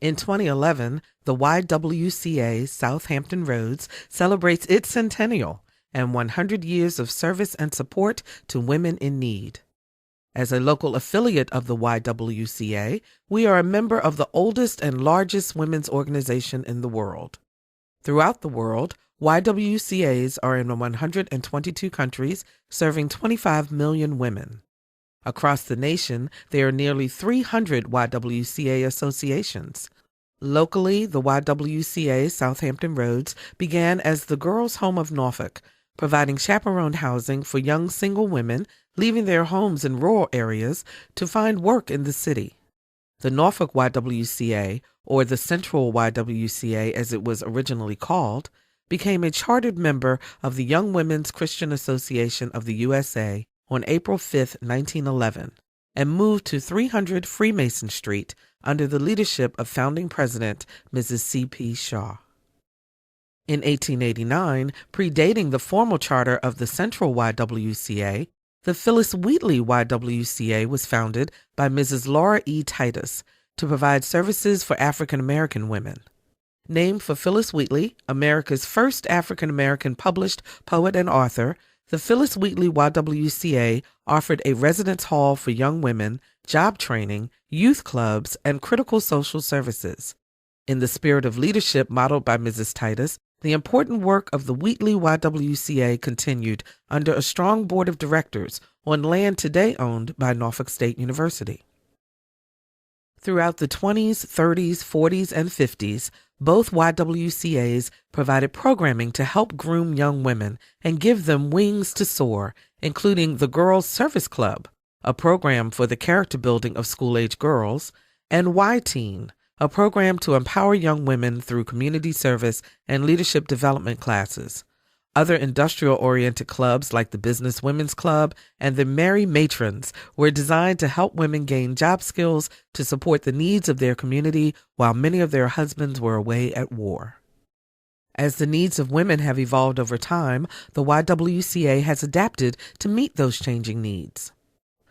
In 2011, the YWCA South Hampton Roads celebrates its centennial and 100 years of service and support to women in need. As a local affiliate of the YWCA, we are a member of the oldest and largest women's organization in the world. Throughout the world, YWCAs are in 122 countries, serving 25 million women. Across the nation, there are nearly 300 YWCA associations. Locally, the YWCA South Hampton Roads began as the Girls' Home of Norfolk, providing chaperoned housing for young single women leaving their homes in rural areas to find work in the city. The Norfolk YWCA, or the Central YWCA as it was originally called, became a chartered member of the Young Women's Christian Association of the USA on April 5, 1911, and moved to 300 Freemason Street under the leadership of founding president Mrs. C.P. Shaw. In 1889, predating the formal charter of the Central YWCA, the Phyllis Wheatley YWCA was founded by Mrs. Laura E. Titus to provide services for African American women. Named for Phyllis Wheatley, America's first African American published poet and author, the Phyllis Wheatley YWCA offered a residence hall for young women, job training, youth clubs, and critical social services. In the spirit of leadership modeled by Mrs. Titus, the important work of the Wheatley YWCA continued under a strong board of directors on land today owned by Norfolk State University. Throughout the 20s, 30s, 40s, and 50s, both YWCAs provided programming to help groom young women and give them wings to soar, including the Girls Service Club, a program for the character building of school-age girls, and Y-Teen, a program to empower young women through community service and leadership development classes. Other industrial-oriented clubs like the Business Women's Club and the Merry Matrons were designed to help women gain job skills to support the needs of their community while many of their husbands were away at war. As the needs of women have evolved over time, the YWCA has adapted to meet those changing needs.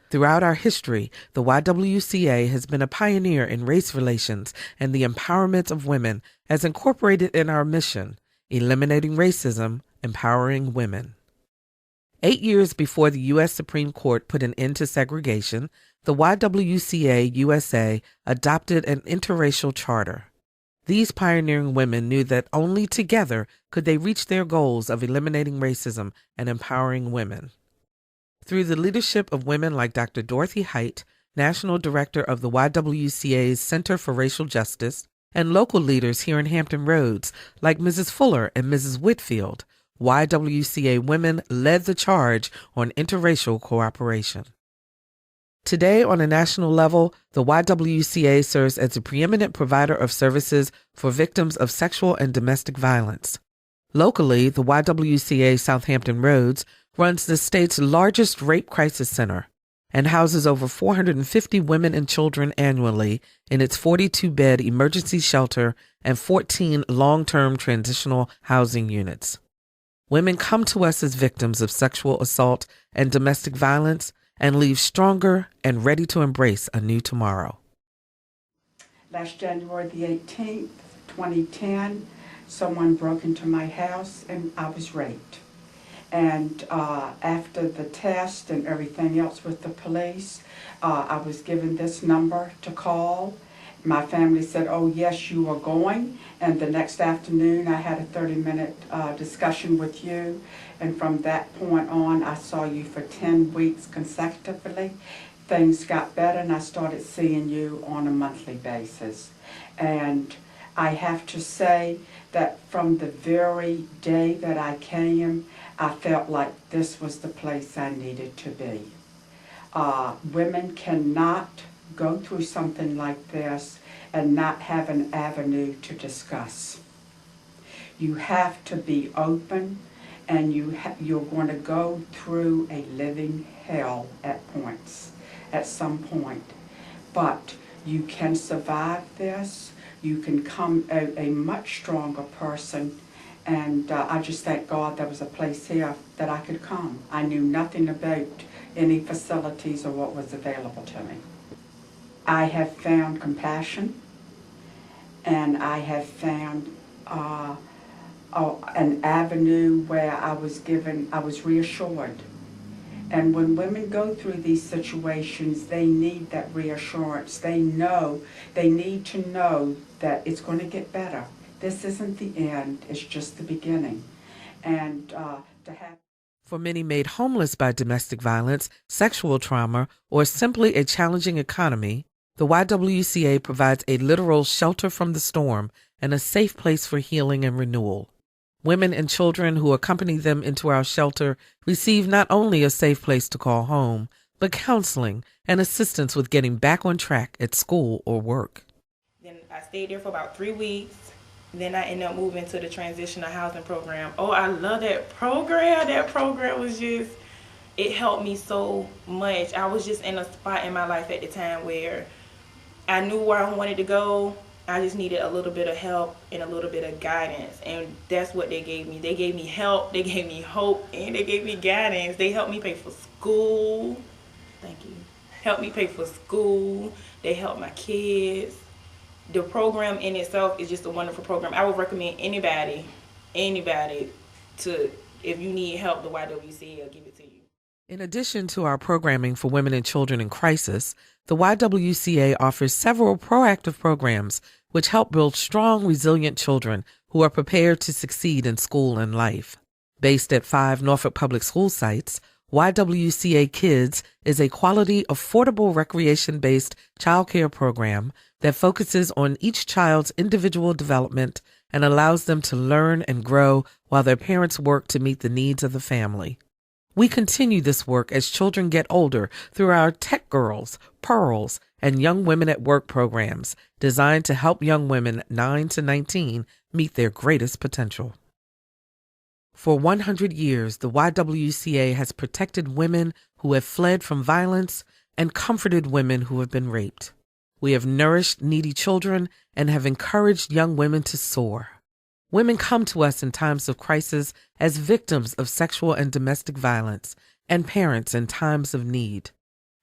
Throughout our history, the YWCA has been a pioneer in race relations and the empowerment of women as incorporated in our mission, eliminating racism, empowering women. 8 years before the U.S. Supreme Court put an end to segregation, the YWCA USA adopted an interracial charter. These pioneering women knew that only together could they reach their goals of eliminating racism and empowering women. Through the leadership of women like Dr. Dorothy Height, National Director of the YWCA's Center for Racial Justice, and local leaders here in Hampton Roads like Mrs. Fuller and Mrs. Whitfield, YWCA women led the charge on interracial cooperation. Today, on a national level, the YWCA serves as a preeminent provider of services for victims of sexual and domestic violence. Locally, the YWCA South Hampton Roads runs the state's largest rape crisis center and houses over 450 women and children annually in its 42-bed emergency shelter and 14 long-term transitional housing units. Women come to us as victims of sexual assault and domestic violence and leave stronger and ready to embrace a new tomorrow. Last January the 18th, 2010, someone broke into my house and I was raped. And after the test and everything else with the police, I was given this number to call. My family said, "Oh yes, you are going." And the next afternoon I had a 30-minute discussion with you. And from that point on, I saw you for 10 weeks consecutively. Things got better and I started seeing you on a monthly basis. And I have to say that from the very day that I came, I felt like this was the place I needed to be. Women cannot go through something like this and not have an avenue to discuss. You have to be open, and you're going to go through a living hell at points, at some point. But you can survive this. You can come out a much stronger person. And I just thank God there was a place here that I could come. I knew nothing about any facilities or what was available to me. I have found compassion and I have found an avenue where I was reassured. And when women go through these situations, they need that reassurance. They need to know that it's going to get better. This isn't the end, it's just the beginning. And to have For many made homeless by domestic violence, sexual trauma, or simply a challenging economy, the YWCA provides a literal shelter from the storm and a safe place for healing and renewal. Women and children who accompany them into our shelter receive not only a safe place to call home, but counseling and assistance with getting back on track at school or work. Then I stayed there for about 3 weeks. Then I ended up moving to the transitional housing program. Oh, I love that program. That program was just, it helped me so much. I was just in a spot in my life at the time where I knew where I wanted to go. I just needed a little bit of help and a little bit of guidance. And that's what they gave me. They gave me help, they gave me hope, and they gave me guidance. They helped me pay for school. Thank you. Helped me pay for school. They helped my kids. The program in itself is just a wonderful program. I would recommend anybody to, if you need help, the YWCA will give it to you. In addition to our programming for women and children in crisis, the YWCA offers several proactive programs which help build strong, resilient children who are prepared to succeed in school and life. Based at 5 Norfolk Public School sites, YWCA Kids is a quality, affordable, recreation-based childcare program that focuses on each child's individual development and allows them to learn and grow while their parents work to meet the needs of the family. We continue this work as children get older through our Tech Girls, Pearls, and Young Women at Work programs designed to help young women 9 to 19 meet their greatest potential. For 100 years, the YWCA has protected women who have fled from violence and comforted women who have been raped. We have nourished needy children and have encouraged young women to soar. Women come to us in times of crisis as victims of sexual and domestic violence and parents in times of need.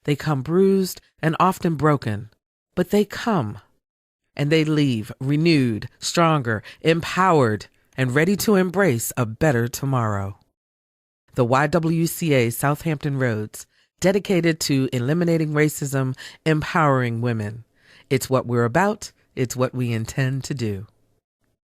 They come bruised and often broken, but they come and they leave renewed, stronger, empowered, and ready to embrace a better tomorrow. The YWCA South Hampton Roads, dedicated to eliminating racism, empowering women. It's what we're about. It's what we intend to do.